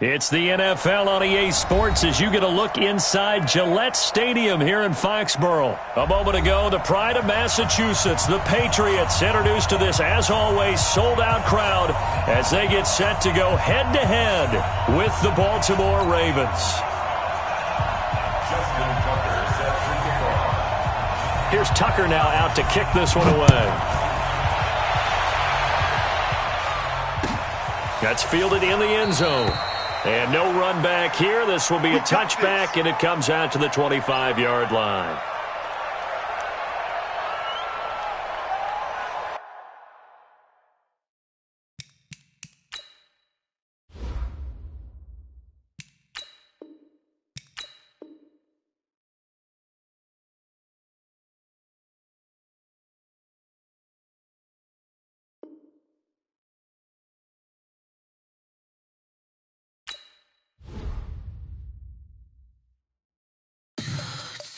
It's the NFL on EA Sports as you get a look inside Gillette Stadium here in Foxborough. A moment ago, the pride of Massachusetts, the Patriots, introduced to this, as always, sold-out crowd as they get set to go head-to-head with the Baltimore Ravens. Here's Tucker now out to kick this one away. That's fielded in the end zone. And no run back here. This will be a touchback, and it comes out to the 25-yard line.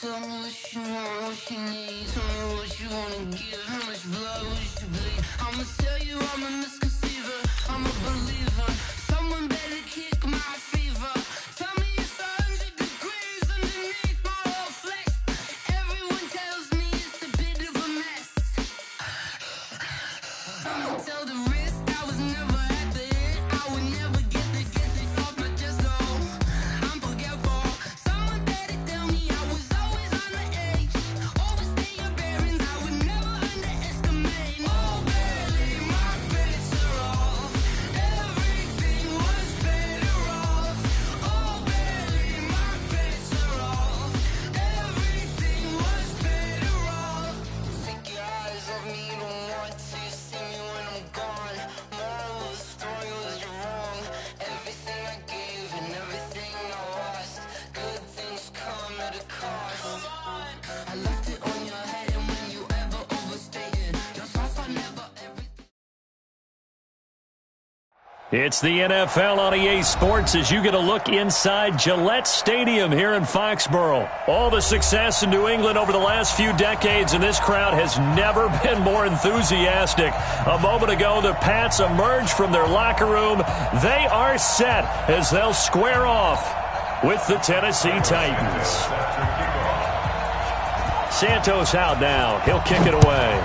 Tell me what you want, what you need. Tell me what you wanna give. How much blood would you bleed? I'ma tell you I'm a misconceiver. I'm a believer. Someone better kick my fever. Tell me it's 100 degrees underneath my whole flesh. Everyone tells me it's a bit of a mess. I'ma tell the risk I was never at the end. I would never get it off my chest. Oh, I'm forgetful. Someone better tell me I was always on the edge. Overstay your bearings, I would never underestimate. Oh baby, my bets are off. Everything was better off. Oh baby, my bets are off. Everything was better off. Take your eyes off me, you don't want to see me when I'm gone. Moral of the story was you're wrong. Everything I gave and everything I lost. Good things come at a cost. I left it on your head, and when you ever overstated, your thoughts are never everything. It's the NFL on EA Sports as you get a look inside Gillette Stadium here in Foxborough. All the success in New England over the last few decades, and this crowd has never been more enthusiastic. A moment ago, the Pats emerged from their locker room. They are set as they'll square off with the Tennessee Titans. Santos out now. He'll kick it away.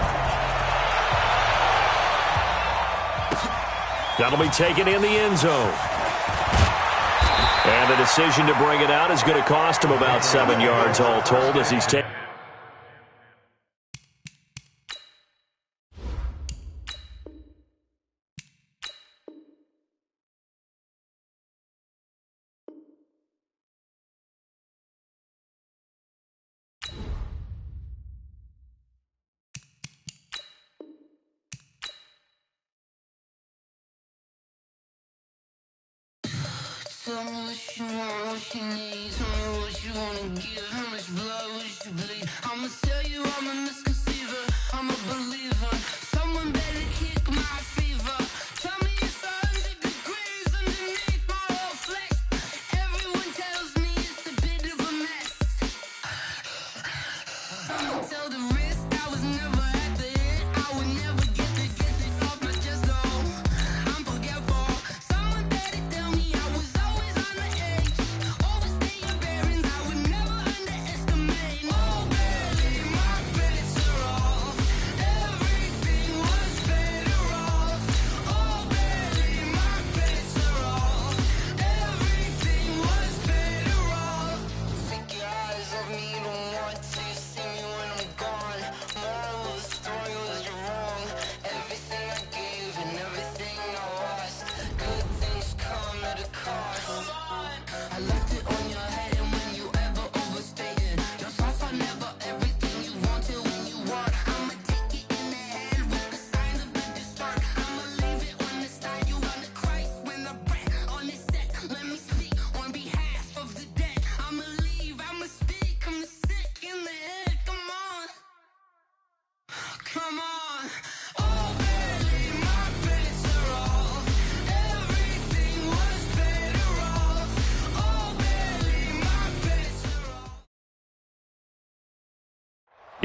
That'll be taken in the end zone. And the decision to bring it out is going to cost him about 7 yards all told as he's taken. Tell me what you want, what you need. Tell me what you wanna give. How much blood would you bleed? I'ma tell you I'm a misconceiver. I'm a believer. Someone better kick my fever. Tell me it's 100 degrees underneath my whole flesh. Everyone tells me it's a bit of a mess. I'ma tell the risk I was never at the end. I would never get it off my chest. Oh, I'm forgetful. Someone better tell me I was always on the edge. Overstay your bearings, I would never underestimate. Oh baby, my bets are off.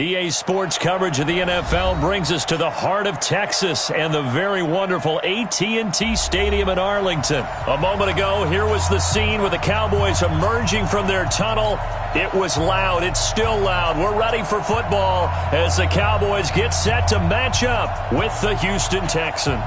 EA Sports coverage of the NFL brings us to the heart of Texas and the very wonderful AT&T Stadium in Arlington. A moment ago, here was the scene with the Cowboys emerging from their tunnel. It was loud. It's still loud. We're ready for football as the Cowboys get set to match up with the Houston Texans.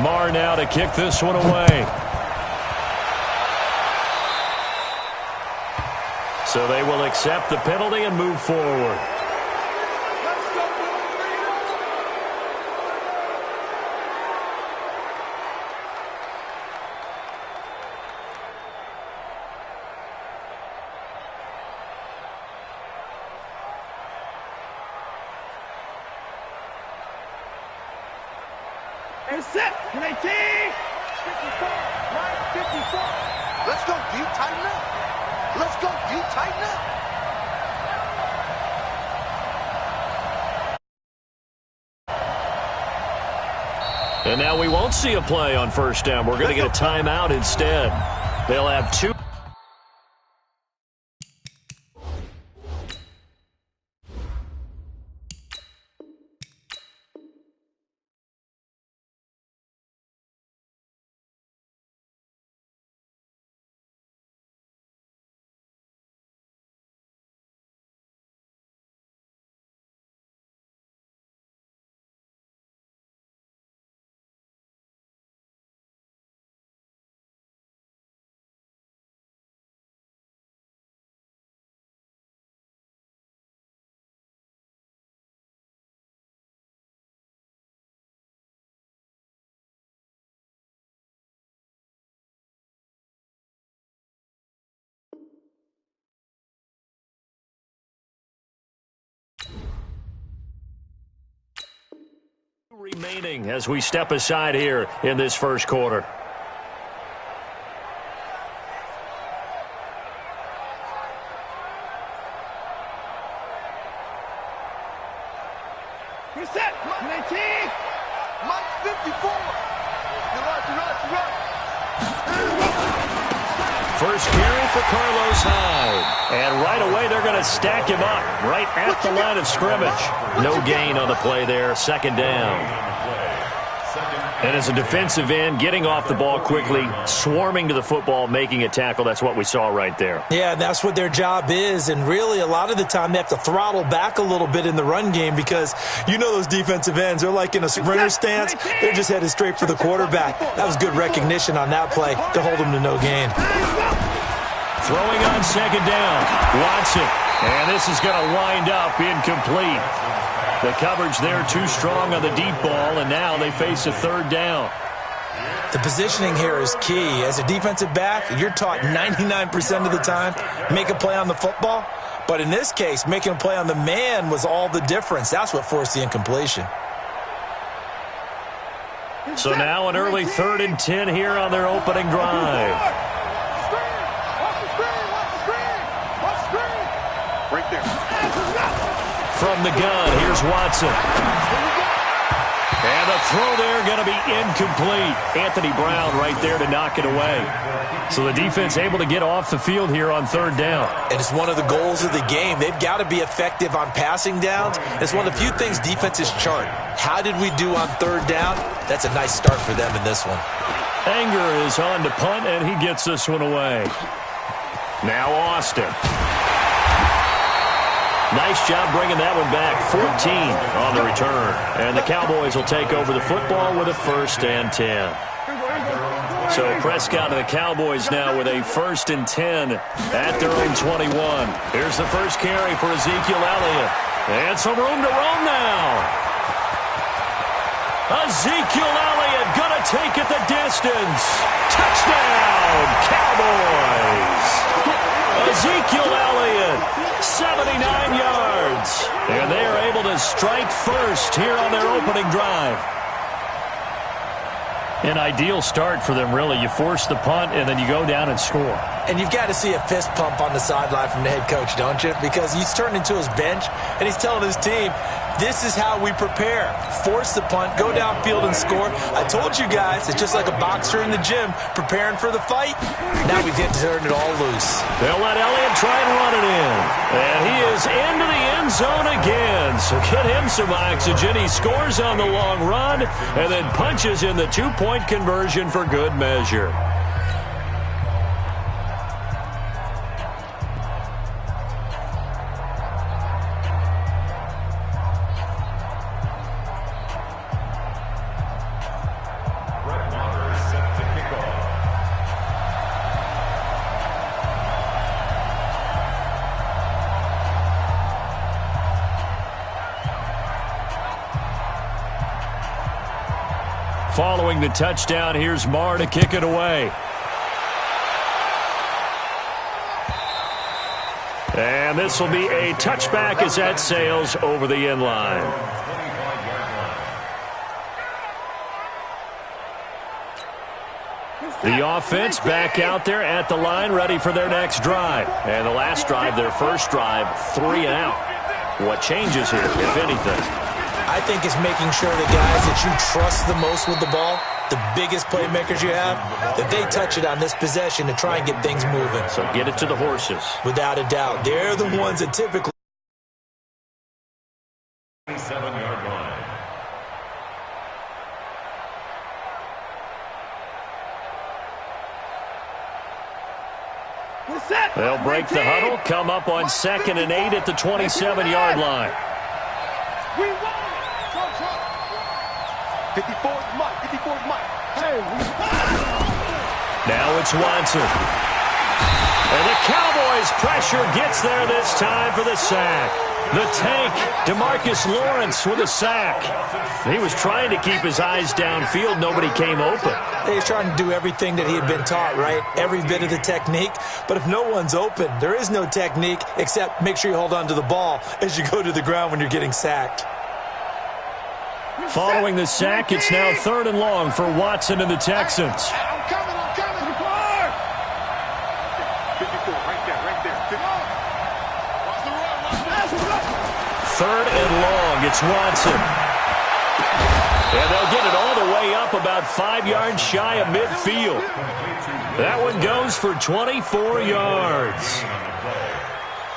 Marr now to kick this one away. So they will accept the penalty and move forward. And set. 19. 54. Right. 54. Let's go, D. Tighten up. Let's go, D. Tighten up. And now we won't see a play on first down. We're going to get a timeout instead. They'll have two. Remaining as we step aside here in this first quarter. Reset. 19. Mike 54. You're right. First carry for Carlos Hyde. And right away they're going to stack him up right at the line of scrimmage. No gain on the play there. Second down. And as a defensive end, getting off the ball quickly, swarming to the football, making a tackle, that's what we saw right there. Yeah, that's what their job is, and really a lot of the time they have to throttle back a little bit in the run game because you know those defensive ends, they're like in a sprinter stance. They're just headed straight for the quarterback. That was good recognition on that play to hold them to no gain. Throwing on second down, Watson, and this is going to wind up incomplete. The coverage there too strong on the deep ball, and now they face a third down. The positioning here is key. As a defensive back, you're taught 99% of the time, make a play on the football. But in this case, making a play on the man was all the difference. That's what forced the incompletion. So now an early 3rd and 10 here on their opening drive. Right there. From the gun, here's Watson. And the throw there going to be incomplete. Anthony Brown right there to knock it away. So the defense able to get off the field here on third down. And it's one of the goals of the game. They've got to be effective on passing downs. It's one of the few things defenses chart. How did we do on third down? That's a nice start for them in this one. Anger is on to punt, and he gets this one away. Now Austin. Nice job bringing that one back. 14 on the return. And the Cowboys will take over the football with a 1st and 10. So Prescott and the Cowboys now with a 1st and 10 at their own 21. Here's the first carry for Ezekiel Elliott. And some room to roam now. Ezekiel Elliott gonna take it the distance. Touchdown, Cowboys. Ezekiel Elliott, 79 yards. And they are able to strike first here on their opening drive. An ideal start for them, really. You force the punt, and then you go down and score. And you've got to see a fist pump on the sideline from the head coach, don't you? Because he's turned into his bench, and he's telling his team, this is how we prepare. Force the punt, go downfield and score. I told you guys, it's just like a boxer in the gym preparing for the fight. Now we get to turn it all loose. They'll let Elliott try and run it in. And he is into the end zone again. So get him some oxygen. He scores on the long run and then punches in the two-point conversion for good measure. Following the touchdown, here's Marr to kick it away. And this will be a touchback as that sails over the end line. The offense back out there at the line, ready for their next drive. And the last drive, their first drive, 3 and out. What changes here, if anything? I think it's making sure the guys that you trust the most with the ball, the biggest playmakers you have, that they touch it on this possession to try and get things moving. So get it to the horses. Without a doubt. They're the ones that typically... 7-yard line. They'll break the huddle, come up on 2nd and 8 at the 27-yard line. We won it. 54's Mike. 54's Mike. Now it's Watson. And the Cowboys' pressure gets there this time for the sack. The tank, DeMarcus Lawrence with a sack. He was trying to keep his eyes downfield. Nobody came open. He was trying to do everything that he had been taught, right? Every bit of the technique. But if no one's open, there is no technique except make sure you hold on to the ball as you go to the ground when you're getting sacked. Following the sack, it's now 3rd and long for Watson and the Texans. I'm coming. 54, right there. 3rd and long, it's Watson. And they'll get it all the way up about 5 yards shy of midfield. That one goes for 24 yards.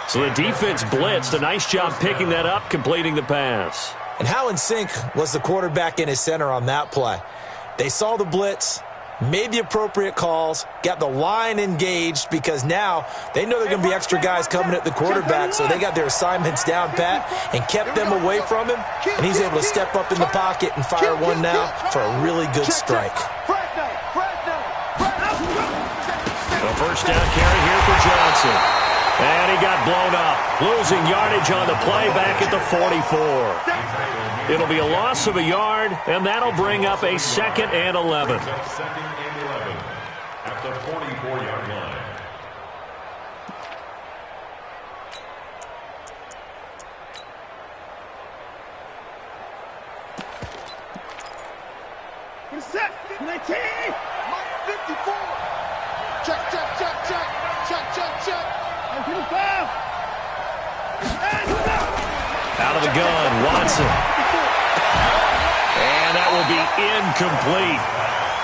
So the defense blitzed. A nice job picking that up, completing the pass. And how in sync was the quarterback in his center on that play? They saw the blitz, made the appropriate calls, got the line engaged because now they know there are going to be extra guys coming at the quarterback, so they got their assignments down pat and kept them away from him, and he's able to step up in the pocket and fire one now for a really good strike. The first down carry here for Johnson. And he got blown up, losing yardage on the play back at the 44. It'll be a loss of a yard, and that'll bring up a 2nd and 11. 2nd and 11 at the 44-yard line. Set. 19. 54. Check. 55. Out of the gun, Watson. And that will be incomplete.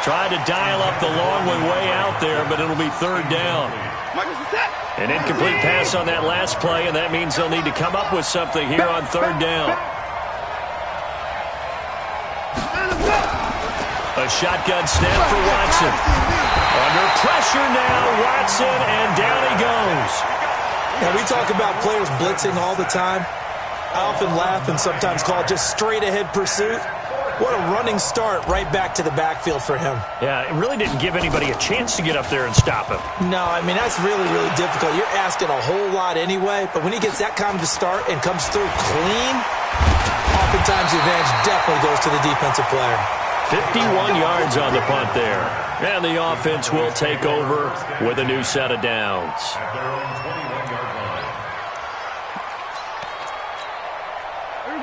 Tried to dial up the long one way out there, but it'll be 3rd down. An incomplete pass on that last play, and that means they'll need to come up with something here on 3rd down. A shotgun snap for Watson. Under pressure now, Watson, and down he goes. Now, we talk about players blitzing all the time. I often laugh and sometimes call it just straight-ahead pursuit. What a running start right back to the backfield for him. Yeah, it really didn't give anybody a chance to get up there and stop him. No, I mean, that's really, really difficult. You're asking a whole lot anyway, but when he gets that kind of a start and comes through clean, Oftentimes, the advantage definitely goes to the defensive player. 51 yards on the punt there. And the offense will take over with a new set of downs. At their own 21-yard line.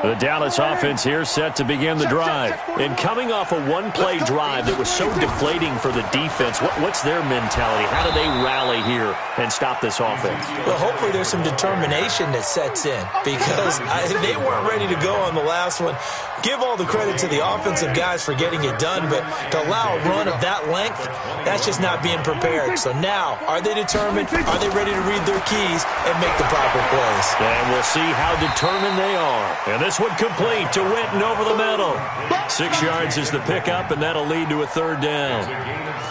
The Dallas offense here set to begin the drive. And coming off a one-play drive that was so deflating for the defense, what's their mentality? How do they rally here and stop this offense? Well, hopefully there's some determination that sets in because they weren't ready to go on the last one. Give all the credit to the offensive guys for getting it done, but to allow a run of that length, that's just not being prepared. So now, are they determined? Are they ready to read their keys and make the proper plays? And we'll see how determined they are. And this one complete to Winton over the middle. 6 yards is the pickup, and that'll lead to a third down.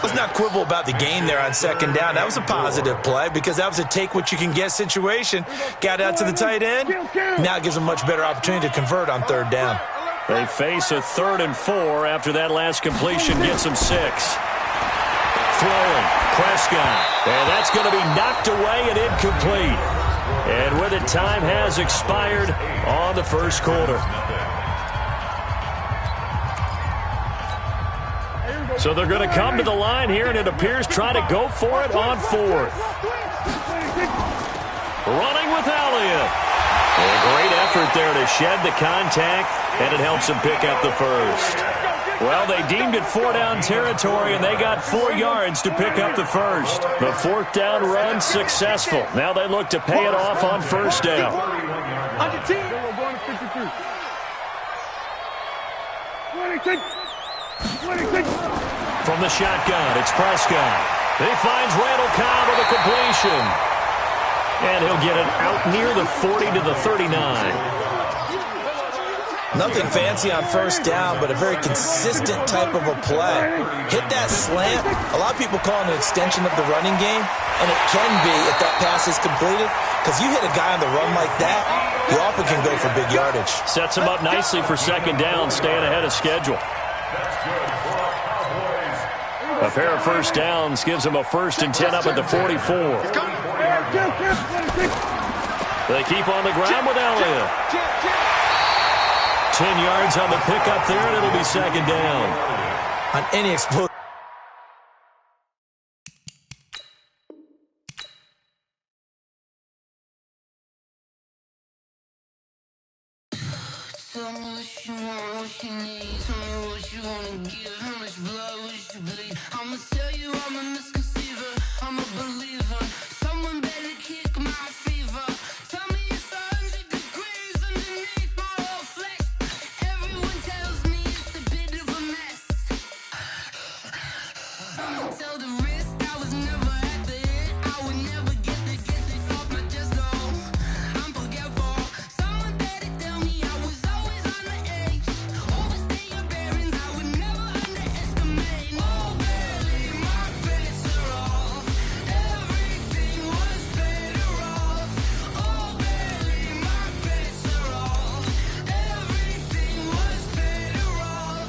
Let's not quibble about the gain there on second down. That was a positive play because that was a take-what-you-can-get situation. Got out to the tight end. Now it gives them a much better opportunity to convert on third down. They face a 3rd and 4 after that last completion gets them 6. Throwing, Prescott, and that's going to be knocked away and incomplete. And with it, time has expired on the first quarter. So they're going to come to the line here, and it appears try to go for it on 4th. Running with Elliott. A great effort there to shed the contact, and it helps them pick up the first. Well, they deemed it 4-down territory, and they got 4 yards to pick up the first. The 4th down run successful. Now they look to pay it off on first down. From the shotgun, it's Prescott. He finds Randall Cobb with a completion. And he'll get it out near the 40 to the 39. Nothing fancy on first down, but a very consistent type of a play. Hit that slant. A lot of people call it an extension of the running game, and it can be if that pass is completed, because you hit a guy on the run like that, he often can go for big yardage. Sets him up nicely for second down, staying ahead of schedule. A pair of first downs gives him a 1st and 10 up at the 44. They keep on the ground with Elliott. 10 yards on the pickup there, and it'll be second down. On any explosive. Tell me what you want, what you need. Tell me what you wanna give. How much blood would you bleed? I'ma tell you I'm a misconceiver. I'm a believer. Someone better kick my fever. Tell me it's 100 degrees underneath my whole flesh. Everyone tells me it's a bit of a mess. I'ma tell the risk I was never at the end. I would never get this off my chest. No, I'm forgetful. Someone better tell me I was always on the edge. Overstay your bearings, I would never underestimate. Oh, barely, my bets are off. Everything was better off. Oh, barely, my bets are off. Everything was better off.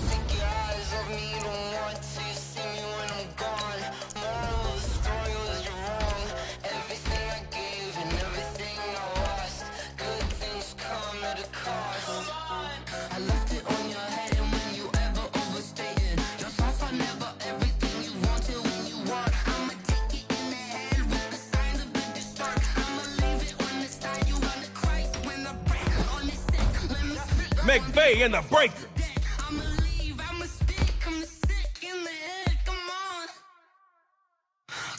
Take your eyes off me, don't want to see me when I'm gone. Moral of the story was you're wrong. Everything I gave and everything I lost. Good things come at a cost. I left it on your head, and when you ever overstated your thoughts are never everything you wanted when you want. I'ma take it in the head with the signs of the distort. I'ma leave it on the side. You wanna cry when the break on the set. Let me speak. McVay and the Breakers. I'ma leave. I'ma speak. I'm sick in the head. Come on.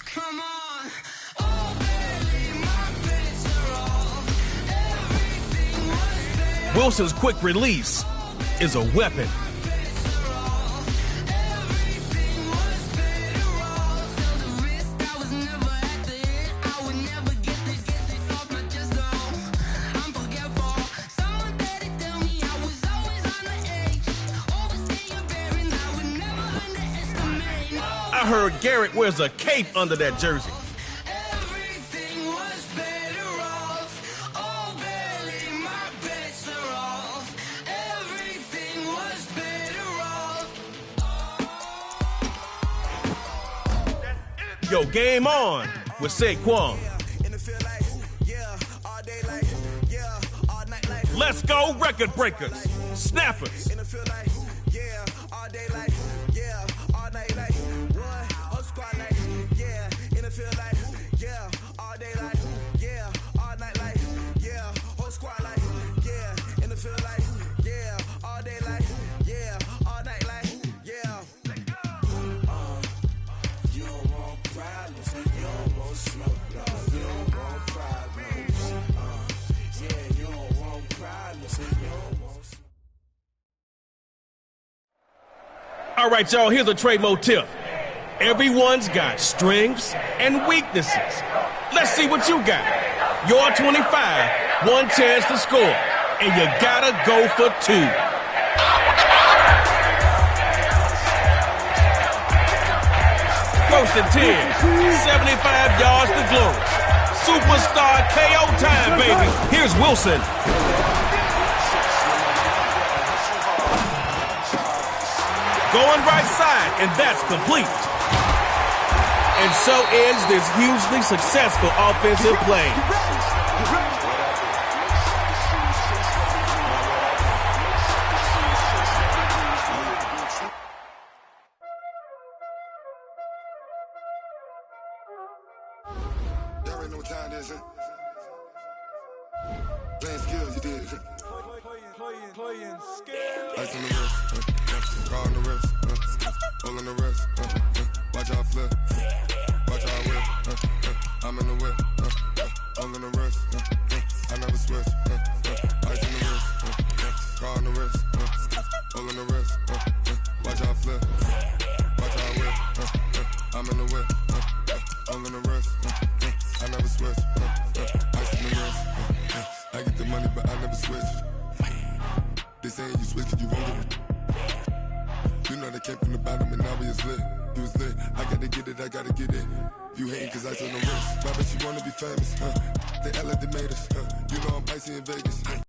Come on. Oh, barely, my bets are off. Everything was better. Wilson's quick release is a weapon. Everything was better off. Tell the risk I was never at the end. I would never get this off my chest. No, I'm forgetful. Someone better tell me I was always on the edge. Overstay your bearings, I would never underestimate. I heard Garrett wears a cape under that jersey. Everything was better off. Oh, barely, my bets are off. Everything was better off. Yo, game on with Saquon. Let's go, record breakers, snappers. And I feel like, yeah, all day like, yeah, all night like, what? Whole squad like, yeah. And I feel like, yeah, all day like, yeah, all night like, yeah, whole squad like, yeah. And I feel like, yeah, all day like, yeah, all night like, yeah. You don't want problems, you don't want smoke, dog. You don't want problems, yeah, you don't want problems, you don't want smoke. All right, y'all, here's a trade motif. Everyone's got strengths and weaknesses. Let's see what you got. You're 25, one chance to score, and you gotta go for two. First and 10, 75 yards to glory. Superstar KO time, baby. Here's Wilson. Going right side, and that's complete. And so ends this hugely successful offensive play. Y'all already know what time it is, huh? Playing skills, you did, huh? Playing skills. Ice on the wrist, car on the wrist, hole on the wrist, watch out flip, watch out whip, I'm in the whip, hole on the wrist, I never switch, ice on the wrist, car on the wrist, hole on the wrist, watch out flip, watch out whip, I'm in the whip, hole on the wrist, I never switch, ice on the wrist, I get the money but I never switch. They saying you switch cause you won't get it. You know they came from the bottom and now we is lit. You was lit, I gotta get it, I gotta get it. You hating cause I on the wrist. Why bet you wanna be famous, huh? They act like they made us, huh? You know I'm icy in Vegas.